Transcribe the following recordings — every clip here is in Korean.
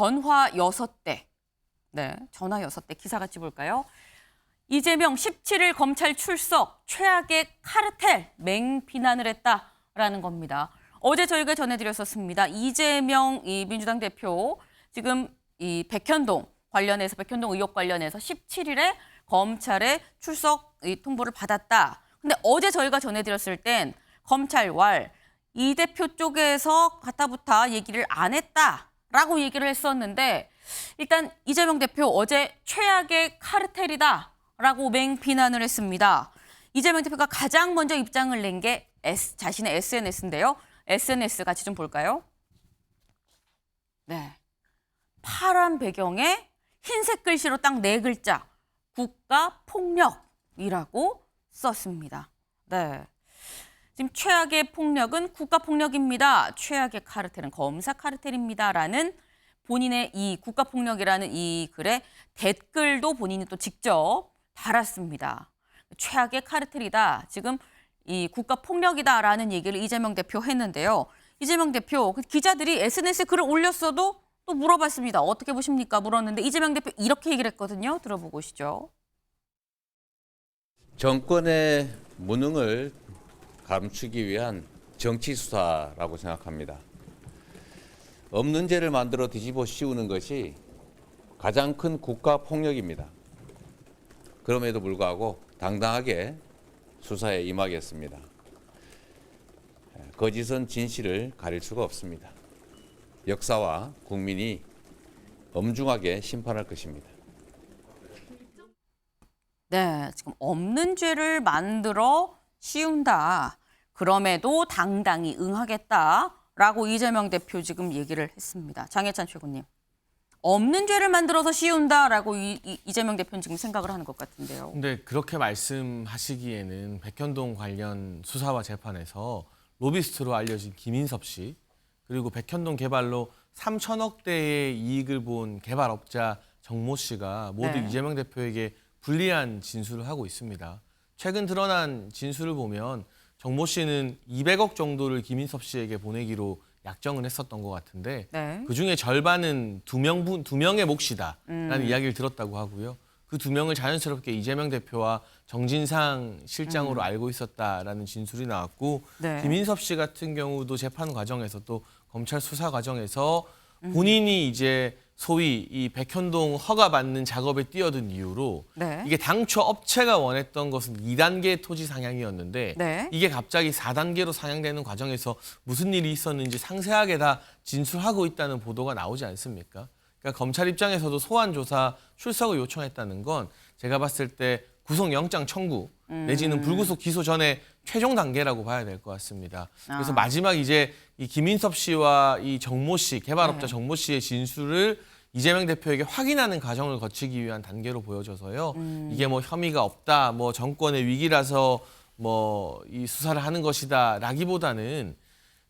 전화 6대. 네, 전화 6대 기사 같이 볼까요? 이재명 17일 검찰 출석, 최악의 카르텔 맹비난을 했다라는 겁니다. 어제 저희가 전해드렸었습니다. 이재명 이 민주당 대표 지금 이 백현동 의혹 관련해서 17일에 검찰에 출석 통보를 받았다. 근데 어제 저희가 전해드렸을 땐 검찰 이 대표 쪽에서 가타부타 얘기를 안 했다라고 얘기를 했었는데 일단 이재명 대표 어제 최악의 카르텔이다라고 맹비난을 했습니다. 이재명 대표가 가장 먼저 입장을 낸 게 자신의 SNS인데요. SNS 같이 좀 볼까요? 네, 파란 배경에 흰색 글씨로 딱 4글자 국가폭력이라고 썼습니다. 네, 지금 최악의 폭력은 국가폭력입니다. 최악의 카르텔은 검사 카르텔입니다라는 본인의 이 국가폭력이라는 이 글에 댓글도 본인이 또 직접 달았습니다. 최악의 카르텔이다. 지금 이 국가폭력이다라는 얘기를 이재명 대표 했는데요. 이재명 대표 기자들이 SNS에 글을 올렸어도 또 물어봤습니다. 어떻게 보십니까? 물었는데 이재명 대표 이렇게 얘기를 했거든요. 들어보고 오시죠. 정권의 무능을 감추기 위한 정치 수사라고 생각합니다. 없는 죄를 만들어 뒤집어 씌우는 것이 가장 큰 국가 폭력입니다. 그럼에도 불구하고 당당하게 수사에 임하겠습니다. 거짓은 진실을 가릴 수가 없습니다. 역사와 국민이 엄중하게 심판할 것입니다. 네, 지금 없는 죄를 만들어 씌운다. 그럼에도 당당히 응하겠다라고 이재명 대표 지금 얘기를 했습니다. 장혜찬 최고님. 없는 죄를 만들어서 씌운다라고 이재명 대표는 지금 생각을 하는 것 같은데요. 근데 그렇게 말씀하시기에는 백현동 관련 수사와 재판에서 로비스트로 알려진 김인섭 씨, 그리고 백현동 개발로 3천억 대의 이익을 본 개발업자 정모 씨가 모두 네. 이재명 대표에게 불리한 진술을 하고 있습니다. 최근 드러난 진술을 보면 정모 씨는 200억 정도를 김인섭 씨에게 보내기로 약정을 했었던 것 같은데 네. 그중에 절반은 두 명의 몫이다라는 이야기를 들었다고 하고요. 그 2명을 자연스럽게 이재명 대표와 정진상 실장으로 알고 있었다라는 진술이 나왔고 네. 김인섭 씨 같은 경우도 재판 과정에서 또 검찰 수사 과정에서 본인이 이제 소위 이 백현동 허가받는 작업에 뛰어든 이유로 네. 이게 당초 업체가 원했던 것은 2단계 토지 상향이었는데 네. 이게 갑자기 4단계로 상향되는 과정에서 무슨 일이 있었는지 상세하게 다 진술하고 있다는 보도가 나오지 않습니까? 그러니까 검찰 입장에서도 소환 조사 출석을 요청했다는 건 제가 봤을 때 구속영장 청구 내지는 불구속 기소 전에 최종 단계라고 봐야 될 것 같습니다. 그래서 마지막 이제 이 김인섭 씨와 이 정모 씨, 개발업자 네. 정모 씨의 진술을 이재명 대표에게 확인하는 과정을 거치기 위한 단계로 보여져서요. 이게 뭐 혐의가 없다, 뭐 정권의 위기라서 뭐 이 수사를 하는 것이다라기보다는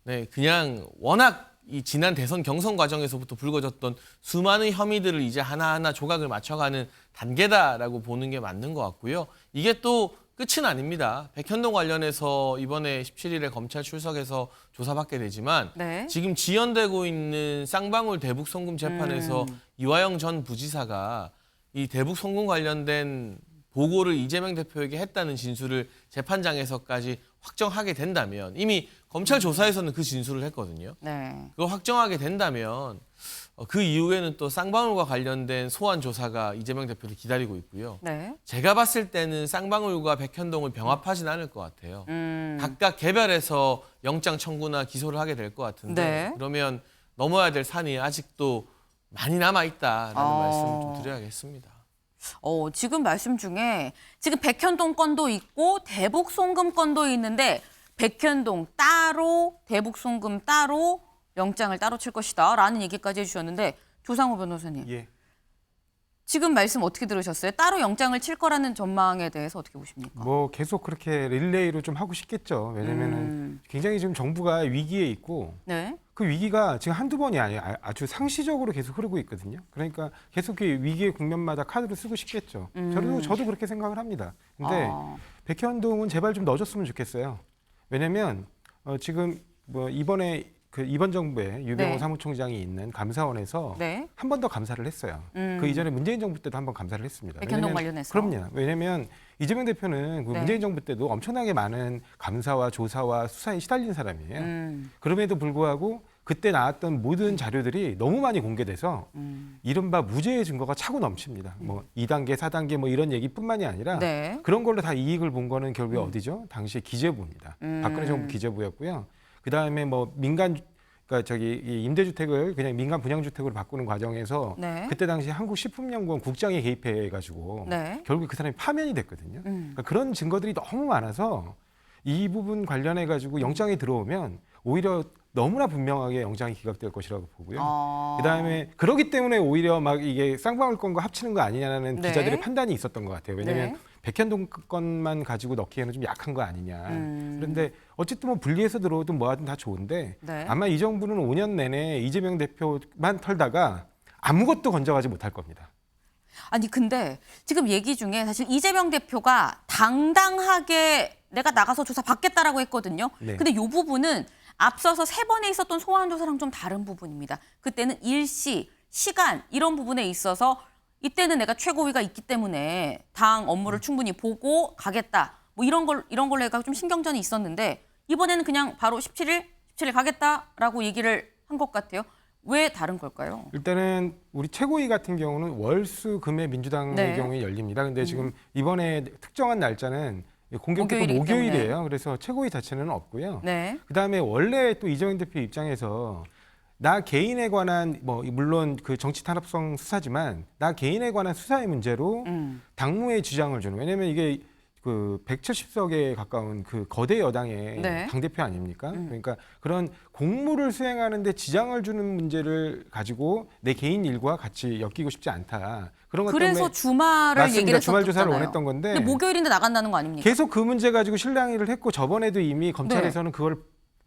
네, 그냥 워낙 이 지난 대선 경선 과정에서부터 불거졌던 수많은 혐의들을 이제 하나하나 조각을 맞춰가는 단계다라고 보는 게 맞는 것 같고요. 이게 또 끝은 아닙니다. 백현동 관련해서 이번에 17일에 검찰 출석해서 조사받게 되지만 네. 지금 지연되고 있는 쌍방울 대북 송금 재판에서 이화영 전 부지사가 이 대북 송금 관련된 보고를 이재명 대표에게 했다는 진술을 재판장에서까지 확정하게 된다면 이미 검찰 조사에서는 그 진술을 했거든요. 네. 그걸 확정하게 된다면 그 이후에는 또 쌍방울과 관련된 소환 조사가 이재명 대표를 기다리고 있고요. 네. 제가 봤을 때는 쌍방울과 백현동을 병합하진 않을 것 같아요. 각각 개별해서 영장 청구나 기소를 하게 될 것 같은데 네. 그러면 넘어야 될 산이 아직도 많이 남아있다라는 말씀을 좀 드려야겠습니다. 지금 말씀 중에 지금 백현동 건도 있고 대북 송금 건도 있는데 백현동 따로 대북 송금 따로 영장을 따로 칠 것이다라는 얘기까지 해주셨는데 조상호 변호사님. 예. 지금 말씀 어떻게 들으셨어요? 따로 영장을 칠 거라는 전망에 대해서 어떻게 보십니까? 뭐 계속 그렇게 릴레이로 좀 하고 싶겠죠. 왜냐면은 굉장히 지금 정부가 위기에 있고 네. 그 위기가 지금 한두 번이 아니에요. 아주 상시적으로 계속 흐르고 있거든요. 그러니까 계속 그 위기의 국면마다 카드를 쓰고 싶겠죠. 저도 그렇게 생각을 합니다. 근데 백현동은 제발 좀 넣어줬으면 좋겠어요. 왜냐면 지금 뭐 이번에 그 이번 정부에 유병호 네. 사무총장이 있는 감사원에서 네. 한 번 더 감사를 했어요. 그 이전에 문재인 정부 때도 한 번 감사를 했습니다. 백현동 왜냐면- 관련해서. 그럼요. 왜냐하면 이재명 대표는 그 네. 문재인 정부 때도 엄청나게 많은 감사와 조사와 수사에 시달린 사람이에요. 그럼에도 불구하고 그때 나왔던 모든 자료들이 너무 많이 공개돼서 이른바 무죄의 증거가 차고 넘칩니다. 뭐 2단계, 4단계 뭐 이런 얘기뿐만이 아니라 네. 그런 걸로 다 이익을 본 거는 결국에 어디죠? 당시 기재부입니다. 박근혜 정부 기재부였고요. 그 다음에 뭐 민간 그러니까 저기 이 임대주택을 그냥 민간 분양주택으로 바꾸는 과정에서 네. 그때 당시 한국식품연구원 국장이 개입해가지고 네. 결국 그 사람이 파면이 됐거든요. 그러니까 그런 증거들이 너무 많아서 이 부분 관련해가지고 영장이 들어오면 오히려 너무나 분명하게 영장이 기각될 것이라고 보고요. 그다음에 그러기 때문에 오히려 막 이게 쌍방울 건과 합치는 거 아니냐는 네. 기자들의 판단이 있었던 것 같아요. 왜냐하면 네. 백현동 건만 가지고 넣기에는 좀 약한 거 아니냐. 그런데 어쨌든 뭐 분리해서 들어오든 뭐하든 다 좋은데 네. 아마 이 정부는 5년 내내 이재명 대표만 털다가 아무것도 건져가지 못할 겁니다. 아니 근데 지금 얘기 중에 사실 이재명 대표가 당당하게 내가 나가서 조사 받겠다라고 했거든요. 네. 근데 이 부분은 앞서서 3번에 있었던 소환 조사랑 좀 다른 부분입니다. 그때는 일시, 시간 이런 부분에 있어서 이때는 내가 최고위가 있기 때문에 당 업무를 충분히 보고 가겠다. 뭐 이런 걸로 해가 좀 신경전이 있었는데 이번에는 그냥 바로 17일 가겠다라고 얘기를 한 것 같아요. 왜 다른 걸까요? 일단은 우리 최고위 같은 경우는 월수금의 민주당의 네. 경우에 열립니다. 근데 지금 이번에 특정한 날짜는 공교롭게 또 목요일이기 목요일이에요. 그래서 최고위 자체는 없고요. 네. 그다음에 원래 또 이재명 대표 입장에서 나 개인에 관한 뭐 물론 그 정치 탄압성 수사지만 나 개인에 관한 수사의 문제로 당무에 지장을 주는 왜냐하면 이게 그 170석에 가까운 그 거대 여당의 네. 당대표 아닙니까? 그러니까 그런 공무를 수행하는데 지장을 주는 문제를 가지고 내 개인 일과 같이 엮이고 싶지 않다. 그런 것 그래서 때문에 주말을 맞습니다. 얘기를 주말 조사를 했었잖아요. 원했던 건데 근데 목요일인데 나간다는 거 아닙니까? 계속 그 문제 가지고 실랑이를 했고 저번에도 이미 검찰에서는 그걸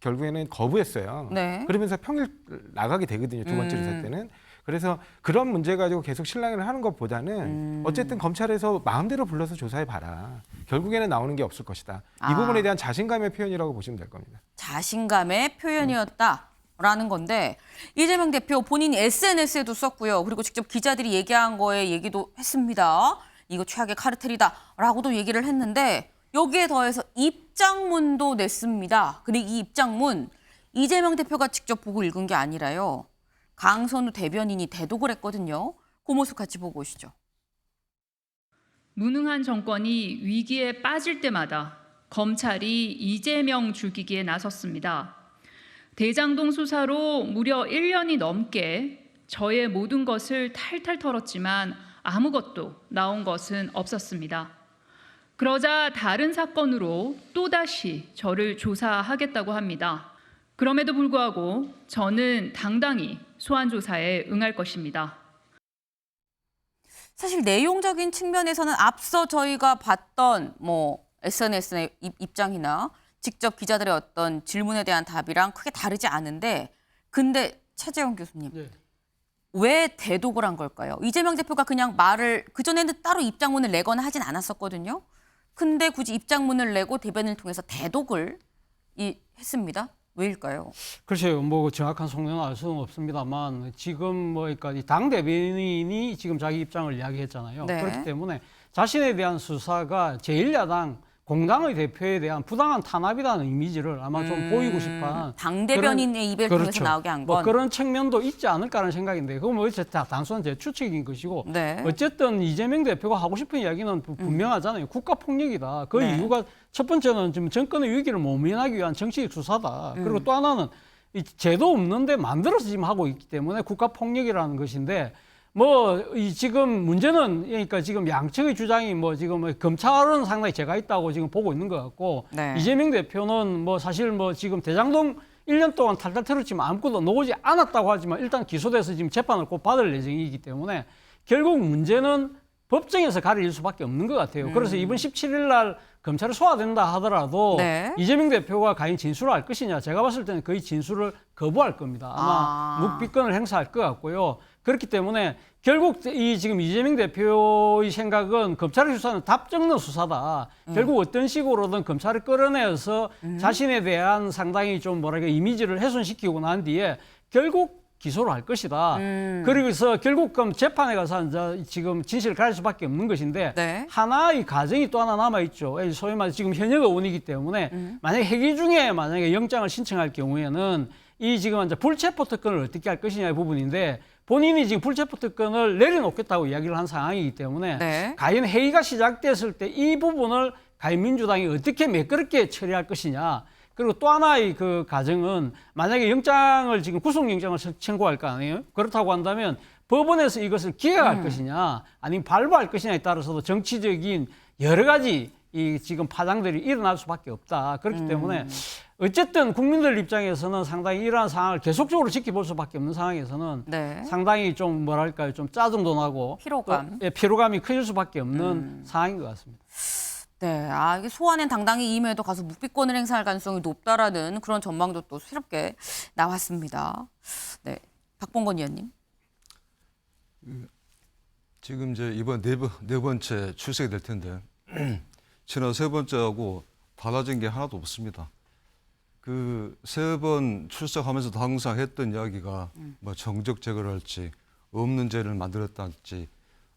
결국에는 거부했어요. 네. 그러면서 평일 나가게 되거든요. 두 번째 조사 때는. 그래서 그런 문제 가지고 계속 실랑이를 하는 것보다는 어쨌든 검찰에서 마음대로 불러서 조사해 봐라. 결국에는 나오는 게 없을 것이다. 이 부분에 대한 자신감의 표현이라고 보시면 될 겁니다. 자신감의 표현이었다라는 건데 이재명 대표 본인이 SNS에도 썼고요. 그리고 직접 기자들이 얘기한 거에 얘기도 했습니다. 이거 최악의 카르텔이다라고도 얘기를 했는데 여기에 더해서 입장문도 냈습니다. 그리고 이 입장문 이재명 대표가 직접 보고 읽은 게 아니라요. 강선우 대변인이 대독을 했거든요. 그 모습 같이 보고 오시죠. 무능한 정권이 위기에 빠질 때마다 검찰이 이재명 죽이기에 나섰습니다. 대장동 수사로 무려 1년이 넘게 저의 모든 것을 탈탈 털었지만 아무것도 나온 것은 없었습니다. 그러자 다른 사건으로 또다시 저를 조사하겠다고 합니다. 그럼에도 불구하고 저는 당당히 소환 조사에 응할 것입니다. 사실 내용적인 측면에서는 앞서 저희가 봤던 뭐 SNS의 입장이나 직접 기자들의 어떤 질문에 대한 답이랑 크게 다르지 않은데 근데 최재형 교수님 네. 왜 대독을 한 걸까요? 이재명 대표가 그냥 말을 그전에는 따로 입장문을 내거나 하진 않았었거든요. 근데 굳이 입장문을 내고 대변인을 통해서 대독을 했습니다. 왜일까요? 글쎄요, 뭐 정확한 성명은 알 수는 없습니다만 지금 뭐 그러니까 이 당 대변인이 지금 자기 입장을 이야기했잖아요. 네. 그렇기 때문에 자신에 대한 수사가 제1야당 공당의 대표에 대한 부당한 탄압이라는 이미지를 아마 좀 보이고 싶은 당 대변인의 입을 통해서 나오게 한 건. 뭐 그런 측면도 있지 않을까라는 생각인데 그건 뭐 단순한 제 추측인 것이고 네. 어쨌든 이재명 대표가 하고 싶은 이야기는 분명하잖아요. 국가 폭력이다. 그 네. 이유가 첫 번째는 지금 정권의 위기를 모면하기 위한 정치적 수사다. 그리고 또 하나는 이 제도 없는데 만들어서 지금 하고 있기 때문에 국가 폭력이라는 것인데 뭐 이 지금 문제는 그러니까 지금 양측의 주장이 뭐 지금 검찰은 상당히 제가 있다고 지금 보고 있는 것 같고 네. 이재명 대표는 뭐 사실 뭐 지금 대장동 1년 동안 탈탈 털었지만 아무것도 나오지 않았다고 하지만 일단 기소돼서 지금 재판을 곧 받을 예정이기 때문에 결국 문제는 법정에서 가릴 수밖에 없는 것 같아요. 그래서 이번 17일 날 검찰이 소화된다 하더라도 네. 이재명 대표가 과연 진술을 할 것이냐, 제가 봤을 때는 거의 진술을 거부할 겁니다. 아마 묵비권을 행사할 것 같고요. 그렇기 때문에 결국 이 지금 이재명 대표의 생각은 검찰의 수사는 답정너 수사다. 결국 어떤 식으로든 검찰을 끌어내어서 자신에 대한 상당히 좀 뭐랄까 이미지를 훼손시키고 난 뒤에 결국 기소를 할 것이다. 그래서 결국 그럼 재판에 가서 이제 지금 진실을 가릴 수밖에 없는 것인데 네. 하나의 가정이 또 하나 남아 있죠. 소위 말해 지금 현역 의원이기 때문에 만약에 회기 중에 만약에 영장을 신청할 경우에는 이 지금 이제 불체포 특권을 어떻게 할 것이냐의 부분인데 본인이 지금 불체포 특권을 내려놓겠다고 이야기를 한 상황이기 때문에 네. 과연 회의가 시작됐을 때 이 부분을 과연 민주당이 어떻게 매끄럽게 처리할 것이냐. 그리고 또 하나의 그 가정은 만약에 영장을 지금 구속영장을 청구할 거 아니에요? 그렇다고 한다면 법원에서 이것을 기각할 것이냐 아니면 발부할 것이냐에 따라서도 정치적인 여러 가지 이 지금 파장들이 일어날 수밖에 없다. 그렇기 때문에 어쨌든 국민들 입장에서는 상당히 이러한 상황을 계속적으로 지켜볼 수밖에 없는 상황에서는 네. 상당히 좀 뭐랄까요, 좀 짜증도 나고 피로감. 또, 예, 피로감이 커질 수밖에 없는 상황인 것 같습니다. 네, 이게 소환엔 당당히 임해도 가서 묵비권을 행사할 가능성이 높다라는 그런 전망도 또 새롭게 나왔습니다. 네, 박봉건 의원님. 지금 이제 이번 네 번째 출석이 될 텐데 지난 세 번째하고 달라진 게 하나도 없습니다. 그 세 번 출석하면서도 항상 했던 이야기가 뭐 정적 제거를 할지 없는 죄를 만들었다할지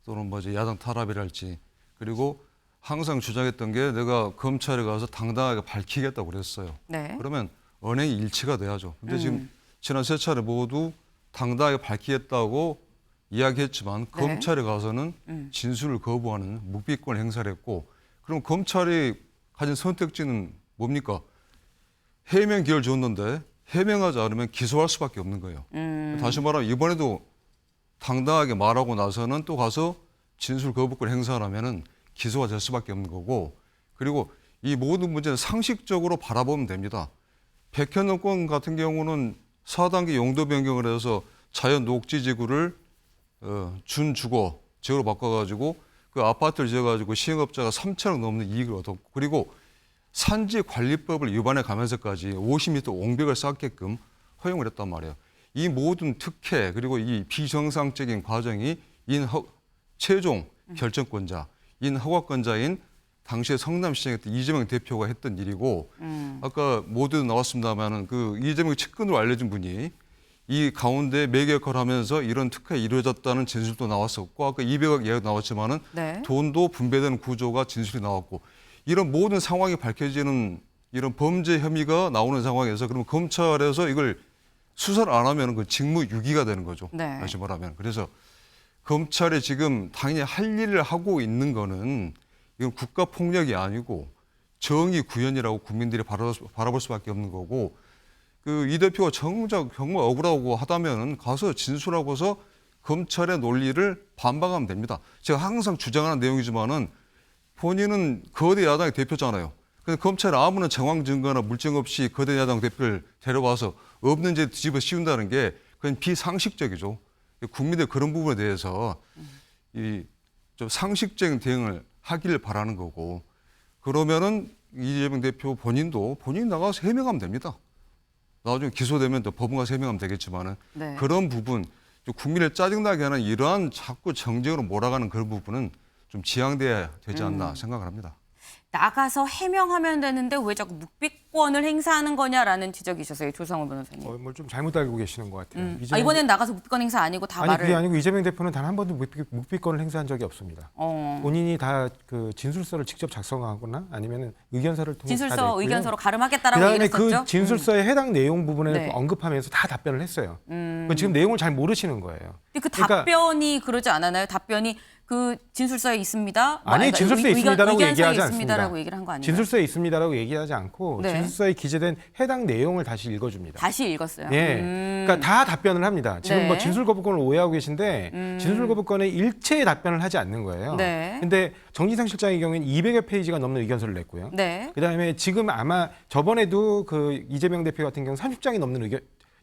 또는 뭐 이제 야당 탄압이랄지 그리고 항상 주장했던 게 내가 검찰에 가서 당당하게 밝히겠다고 그랬어요. 네. 그러면 언행이 일치가 돼야죠. 근데 지금 지난 세 차례 모두 당당하게 밝히겠다고 이야기했지만 네. 검찰에 가서는 진술을 거부하는 묵비권 행사를 했고 그럼 검찰이 가진 선택지는 뭡니까? 해명 기회를 줬는데 해명하지 않으면 기소할 수밖에 없는 거예요. 다시 말하면 이번에도 당당하게 말하고 나서는 또 가서 진술 거부권 행사를 하면은 기소가 될 수밖에 없는 거고 그리고 이 모든 문제는 상식적으로 바라보면 됩니다. 백현동 건 같은 경우는 4단계 용도 변경을 해서 자연 녹지지구를 준주거 지역으로 바꿔가지고 그 아파트를 지어가지고 시행업자가 3천억 넘는 이익을 얻었고 그리고 산지관리법을 위반해 가면서까지 50m 옹벽을 쌓게끔 허용을 했단 말이에요. 이 모든 특혜 그리고 이 비정상적인 과정이 최종 결정권자 허가권자인 당시에 성남시장이었던 이재명 대표가 했던 일이고 아까 모두 나왔습니다만은 그 이재명 측근으로 알려진 분이 이 가운데 매개 역할을 하면서 이런 특혜가 이루어졌다는 진술도 나왔었고 아까 200억 이야기 나왔지만은 네. 돈도 분배되는 구조가 진술이 나왔고 이런 모든 상황이 밝혀지는 이런 범죄 혐의가 나오는 상황에서 그러면 검찰에서 이걸 수사를 안 하면 그 직무유기가 되는 거죠. 네. 다시 말하면 그래서 검찰이 지금 당연히 할 일을 하고 있는 거는 이건 국가 폭력이 아니고 정의 구현이라고 국민들이 바라볼 수밖에 없는 거고 그 이 대표가 정말 억울하고 하다면은 가서 진술하고서 검찰의 논리를 반박하면 됩니다. 제가 항상 주장하는 내용이지만은 본인은 거대 야당의 대표잖아요. 근데 검찰이 아무런 정황 증거나 물증 없이 거대 야당 대표를 데려와서 없는 죄 뒤집어 씌운다는 게 그건 비상식적이죠. 국민들 그런 부분에 대해서 이 좀 상식적인 대응을 하기를 바라는 거고 그러면은 이재명 대표 본인이 나가서 해명하면 됩니다. 나중에 기소되면 또 법원 가서 해명하면 되겠지만은 네. 그런 부분 좀 국민을 짜증나게 하는 이러한 자꾸 정쟁으로 몰아가는 그런 부분은 좀 지양돼야 되지 않나 생각을 합니다. 나가서 해명하면 되는데 왜 자꾸 묵비권을 행사하는 거냐라는 지적이셨어요. 조상호 변호사님. 뭘 좀 잘못 알고 계시는 것 같아요. 이번엔 나가서 묵비권 행사 아니고 다 아니 말을. 그게 아니고 이재명 대표는 단 한 번도 묵비권을 행사한 적이 없습니다. 본인이 다 그 진술서를 직접 작성하거나 아니면 의견서를 통해서 다 진술서 냈고요. 의견서로 가름하겠다라고 그다음에 얘기했었죠. 그 진술서의 해당 내용 부분을 네. 언급하면서 다 답변을 했어요. 지금 내용을 잘 모르시는 거예요. 근데 그 그러니까- 답변이 그러지 않았나요? 답변이 그 진술서에 있습니다. 아니 진술서에 있습니다라고 의견서에 얘기하지 있습니다라고 않습니다. 얘기를 한 거 아니에요? 진술서에 있습니다라고 얘기하지 않고 네. 진술서에 기재된 해당 내용을 다시 읽어줍니다. 다시 읽었어요. 예, 그러니까 다 답변을 합니다. 지금 네. 뭐 진술 거부권을 오해하고 계신데 진술 거부권에 일체의 답변을 하지 않는 거예요. 네. 근데 정진상 실장의 경우에는 200여 페이지가 넘는 의견서를 냈고요. 네. 그다음에 지금 아마 저번에도 그 이재명 대표 같은 경우 30장이 넘는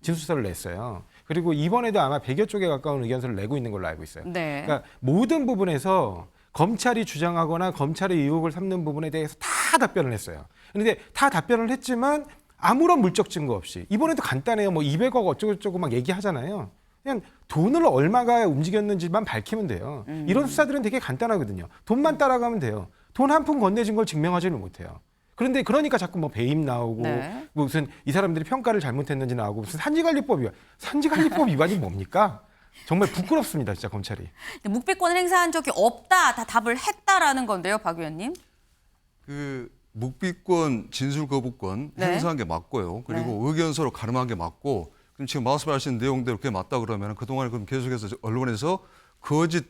진술서를 냈어요. 그리고 이번에도 아마 100여 쪽에 가까운 의견서를 내고 있는 걸로 알고 있어요. 네. 그러니까 모든 부분에서 검찰이 주장하거나 검찰의 의혹을 삼는 부분에 대해서 다 답변을 했어요. 그런데 다 답변을 했지만 아무런 물적 증거 없이 이번에도 간단해요. 뭐 200억 어쩌고저쩌고 막 얘기하잖아요. 그냥 돈을 얼마가 움직였는지만 밝히면 돼요. 이런 수사들은 되게 간단하거든요. 돈만 따라가면 돼요. 돈 한 푼 건네진 걸 증명하지는 못해요. 그런데 그러니까 자꾸 뭐 배임 나오고 네. 무슨 이 사람들이 평가를 잘못했는지 나오고 무슨 산지관리법 위반. 산지관리법 위반이 뭡니까? 정말 부끄럽습니다, 진짜 검찰이. 묵비권을 행사한 적이 없다, 다 답을 했다라는 건데요, 박 의원님. 그 묵비권, 진술 거부권 네. 행사한 게 맞고요. 그리고 의견서로 가름한 게 맞고, 그럼 지금 말씀하신 내용대로 그게 맞다 그러면 그동안 그럼 계속해서 언론에서 거짓,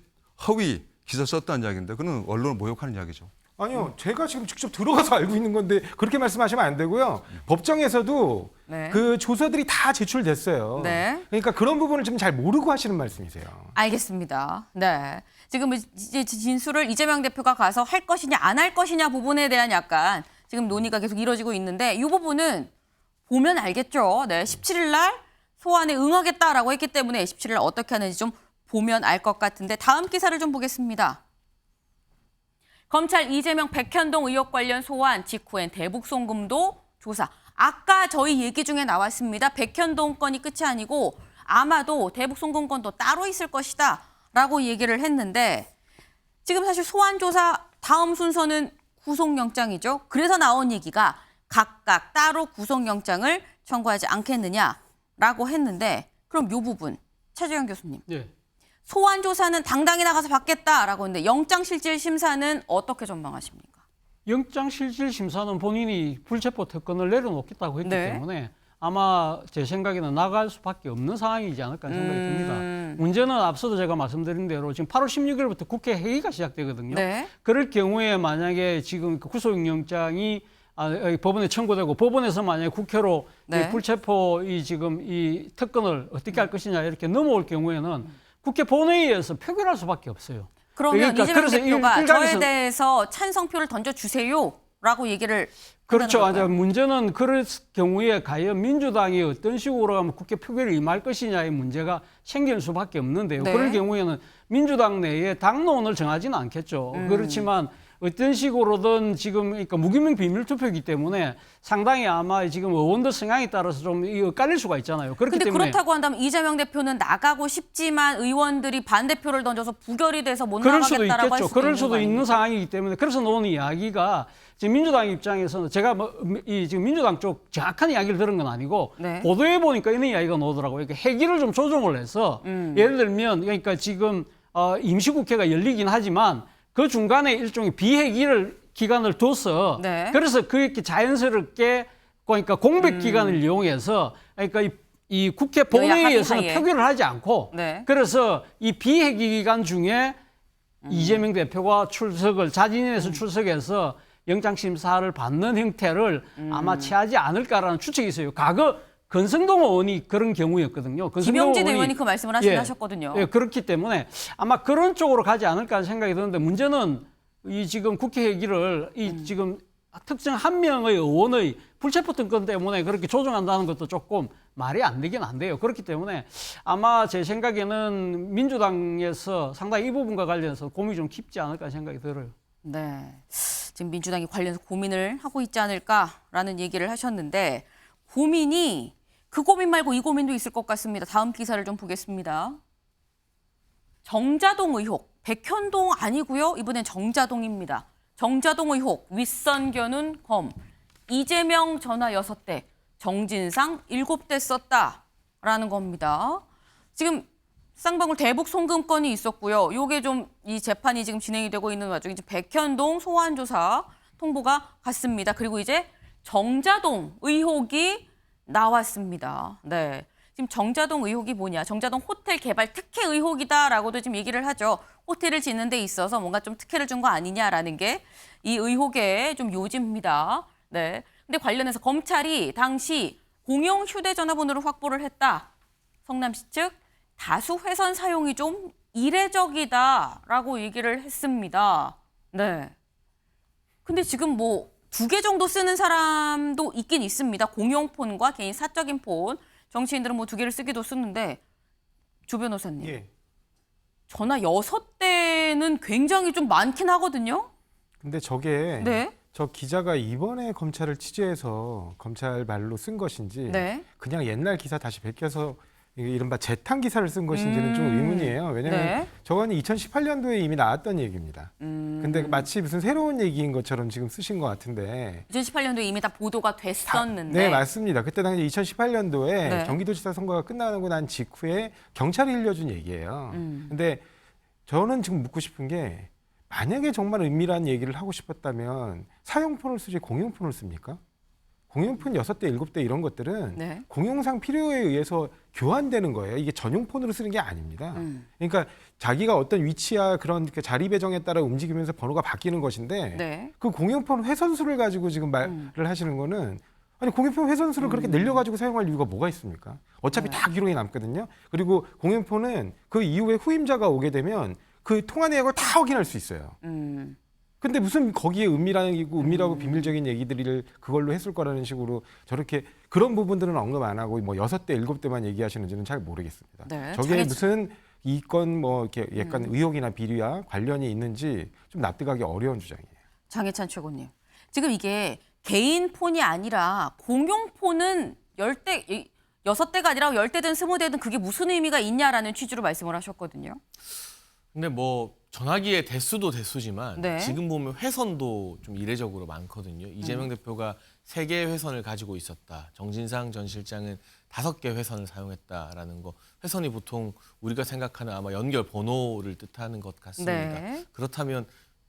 허위 기사 썼다는 이야기인데 그는 언론을 모욕하는 이야기죠. 아니요, 제가 지금 직접 들어가서 알고 있는 건데 그렇게 말씀하시면 안 되고요. 법정에서도 네. 그 조서들이 다 제출됐어요. 네. 그러니까 그런 부분을 좀 잘 모르고 하시는 말씀이세요. 알겠습니다. 네. 지금 이제 진술을 이재명 대표가 가서 할 것이냐 안 할 것이냐 부분에 대한 약간 지금 논의가 계속 이루어지고 있는데 이 부분은 보면 알겠죠. 네. 17일 날 소환에 응하겠다라고 했기 때문에 17일 날 어떻게 하는지 좀 보면 알 것 같은데 다음 기사를 좀 보겠습니다. 검찰 이재명 백현동 의혹 관련 소환 직후엔 대북 송금도 조사. 아까 저희 얘기 중에 나왔습니다. 백현동 건이 끝이 아니고 아마도 대북 송금 건도 따로 있을 것이다 라고 얘기를 했는데 지금 사실 소환 조사 다음 순서는 구속영장이죠. 그래서 나온 얘기가 각각 따로 구속영장을 청구하지 않겠느냐라고 했는데 그럼 이 부분 차재현 교수님. 예. 소환 조사는 당당히 나가서 받겠다라고 했는데 영장실질 심사는 어떻게 전망하십니까? 영장실질 심사는 본인이 불체포 특권을 내려놓겠다고 했기 네. 때문에 아마 제 생각에는 나갈 수밖에 없는 상황이지 않을까 생각이 듭니다. 문제는 앞서도 제가 말씀드린 대로 지금 8월 16일부터 국회 회의가 시작되거든요. 네. 그럴 경우에 만약에 지금 그 구속영장이 법원에 청구되고 법원에서 만약에 국회로 네. 이 불체포 지금 이 특권을 어떻게 할 것이냐 이렇게 넘어올 경우에는 국회 본회의에서 표결할 수밖에 없어요. 그러면 그러니까 이재명 그래서 대표가 일각에서- 저에 대해서 찬성표를 던져주세요라고 얘기를 그렇죠. 한다는 걸까요? 문제는 그럴 경우에 과연 민주당이 어떤 식으로 하면 국회 표결에 임할 것이냐의 문제가 생길 수밖에 없는데요. 네. 그럴 경우에는 민주당 내에 당론을 정하지는 않겠죠. 그렇지만 어떤 식으로든 지금 그러니까 무기명 비밀 투표이기 때문에 상당히 아마 지금 의원들 성향에 따라서 좀 엇갈릴 수가 있잖아요. 그렇기 근데 때문에 그렇다고 한다면 이재명 대표는 나가고 싶지만 의원들이 반대표를 던져서 부결이 돼서 못 그럴 수도 나가겠다라고 할 있겠죠. 수도 그럴 있는 수도 거 있는 아닙니까? 상황이기 때문에 그래서 나오는 이야기가 지금 민주당 입장에서는 제가 지금 민주당 쪽 정확한 이야기를 들은 건 아니고 네. 보도해 보니까 이런 이야기가 나오더라고요. 그러니까 회기를 좀 조정을 해서 예를 들면 그러니까 지금 임시국회가 열리긴 하지만 그 중간에 일종의 비회기를 기간을 둬서 네. 그래서 그렇게 자연스럽게 그러니까 공백 기간을 이용해서 그러니까 이 국회 본회의에서는 합의하에. 표결을 하지 않고 네. 그래서 이 비회기 기간 중에 이재명 대표가 자진해서 출석해서 영장심사를 받는 형태를 아마 취하지 않을까라는 추측이 있어요. 과거 권성동 의원이 그런 경우였거든요. 권성동 김영진 의원이 그 말씀을 하셨거든요. 예, 그렇기 때문에 아마 그런 쪽으로 가지 않을까 생각이 드는데 문제는 이 지금 국회 회기를 지금 특정 한 명의 의원의 불체포 특권 때문에 그렇게 조정한다는 것도 조금 말이 안 되긴 안 돼요. 그렇기 때문에 아마 제 생각에는 민주당에서 상당히 이 부분과 관련해서 고민이 좀 깊지 않을까 생각이 들어요. 네. 지금 민주당이 관련해서 고민을 하고 있지 않을까라는 얘기를 하셨는데 고민이 그 고민 말고 이 고민도 있을 것 같습니다. 다음 기사를 좀 보겠습니다. 정자동 의혹, 백현동 아니고요. 이번엔 정자동입니다. 정자동 의혹, 윗선 겨눈 검, 이재명 전화 6대, 정진상 7대 썼다라는 겁니다. 지금 쌍방울 대북 송금 건이 있었고요. 요게 좀 이 재판이 지금 진행이 되고 있는 와중에 이제 백현동 소환 조사 통보가 갔습니다. 그리고 이제 정자동 의혹이 나왔습니다. 네. 지금 정자동 의혹이 뭐냐? 정자동 호텔 개발 특혜 의혹이다라고도 지금 얘기를 하죠. 호텔을 짓는 데 있어서 뭔가 좀 특혜를 준 거 아니냐라는 게 이 의혹의 좀 요지입니다. 네. 근데 관련해서 검찰이 당시 공용 휴대전화번호를 확보를 했다. 성남시 측 다수 회선 사용이 좀 이례적이다라고 얘기를 했습니다. 네. 근데 지금 뭐 2개 정도 쓰는 사람도 있긴 있습니다. 공용폰과 개인 사적인 폰. 정치인들은 뭐 2개를 쓰기도 쓰는데 조 변호사님. 예. 전화 6대는 때는 굉장히 좀 많긴 하거든요. 근데 저게 네. 저 기자가 이번에 검찰을 취재해서 검찰 말로 쓴 것인지 네. 그냥 옛날 기사 다시 베껴서 이른바 재탕 기사를 쓴 것인지는 좀 의문이에요. 왜냐하면 네. 저거는 2018년도에 이미 나왔던 얘기입니다. 근데 마치 무슨 새로운 얘기인 것처럼 지금 쓰신 것 같은데 2018년도에 이미 다 보도가 됐었는데. 네, 맞습니다. 그때 당시 2018년도에 네. 경기도지사 선거가 끝나고 난 직후에 경찰이 일려준 얘기예요. 근데 저는 지금 묻고 싶은 게 만약에 정말 은밀한 얘기를 하고 싶었다면 사용폰을 쓰지 공용폰을 씁니까? 공용폰 6대, 7대 이런 것들은 네. 공용상 필요에 의해서 교환되는 거예요. 이게 전용폰으로 쓰는 게 아닙니다. 그러니까 자기가 어떤 위치야 그런 그 자리 배정에 따라 움직이면서 번호가 바뀌는 것인데 네. 그 공용폰 회선수를 가지고 지금 말을 하시는 거는 아니 공용폰 회선수를 그렇게 늘려가지고 사용할 이유가 뭐가 있습니까? 어차피 다 기록이 남거든요. 그리고 공용폰은 그 이후에 후임자가 오게 되면 그 통화 내역을 다 확인할 수 있어요. 근데 무슨 거기에 은밀하고 비밀적인 얘기들을 그걸로 했을 거라는 식으로 저렇게 그런 부분들은 언급 안 하고 뭐 6대, 7대만 얘기하시는지는 잘 모르겠습니다. 네, 저게 장애찬- 무슨 이 건 뭐 이렇게 약간 의혹이나 비리와 관련이 있는지 좀 납득하기 어려운 주장이에요. 장혜찬 최고님. 지금 이게 개인 폰이 아니라 공용 폰은 6대가 아니라 10대든 20대든 그게 무슨 의미가 있냐라는 취지로 말씀을 하셨거든요. 근데 뭐 전화기의 대수도 대수지만 네. 지금 보면 회선도 좀 이례적으로 많거든요. 이재명 대표가 3개의 회선을 가지고 있었다. 정진상 전 실장은 5개 회선을 사용했다라는 거. 회선이 보통 우리가 생각하는 아마 연결 번호를 뜻하는 것 같습니다. 네. 그렇다면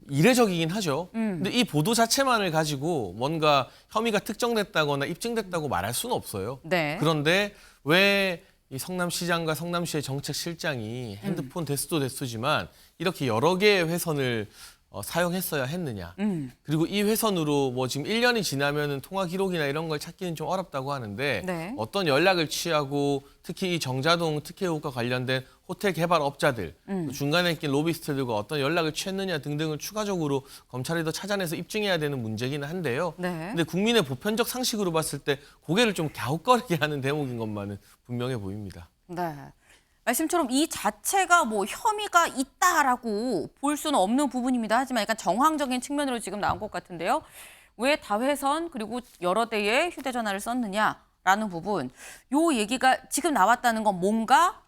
이례적이긴 하죠. 근데 이 보도 자체만을 가지고 뭔가 혐의가 특정됐다거나 입증됐다고 말할 수는 없어요. 네. 그런데 왜 이 성남시장과 성남시의 정책실장이 핸드폰 대수도 대수지만 이렇게 여러 개의 회선을 사용했어야 했느냐. 그리고 이 회선으로 뭐 지금 1년이 지나면은 통화 기록이나 이런 걸 찾기는 좀 어렵다고 하는데 네. 어떤 연락을 취하고 특히 이 정자동 특혜의혹과 관련된 호텔 개발업자들 또 중간에 낀 로비스트들과 어떤 연락을 취했느냐 등등을 추가적으로 검찰이 더 찾아내서 입증해야 되는 문제기는 한데요. 네. 근데 국민의 보편적 상식으로 봤을 때 고개를 좀 갸웃거리게 하는 대목인 것만은 분명해 보입니다. 네. 말씀처럼 이 자체가 뭐 혐의가 있다라고 볼 수는 없는 부분입니다. 하지만 약간 정황적인 측면으로 지금 나온 것 같은데요. 왜 다회선 그리고 여러 대의 휴대전화를 썼느냐라는 부분. 요 얘기가 지금 나왔다는 건 뭔가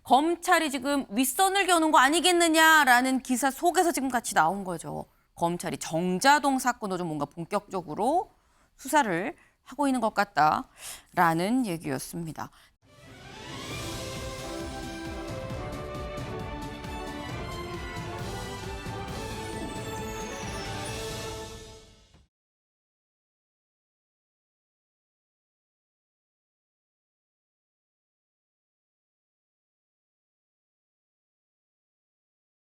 검찰이 지금 윗선을 겨눈 거 아니겠느냐라는 기사 속에서 지금 같이 나온 거죠. 검찰이 정자동 사건으로 뭔가 본격적으로 수사를 하고 있는 것 같다라는 얘기였습니다.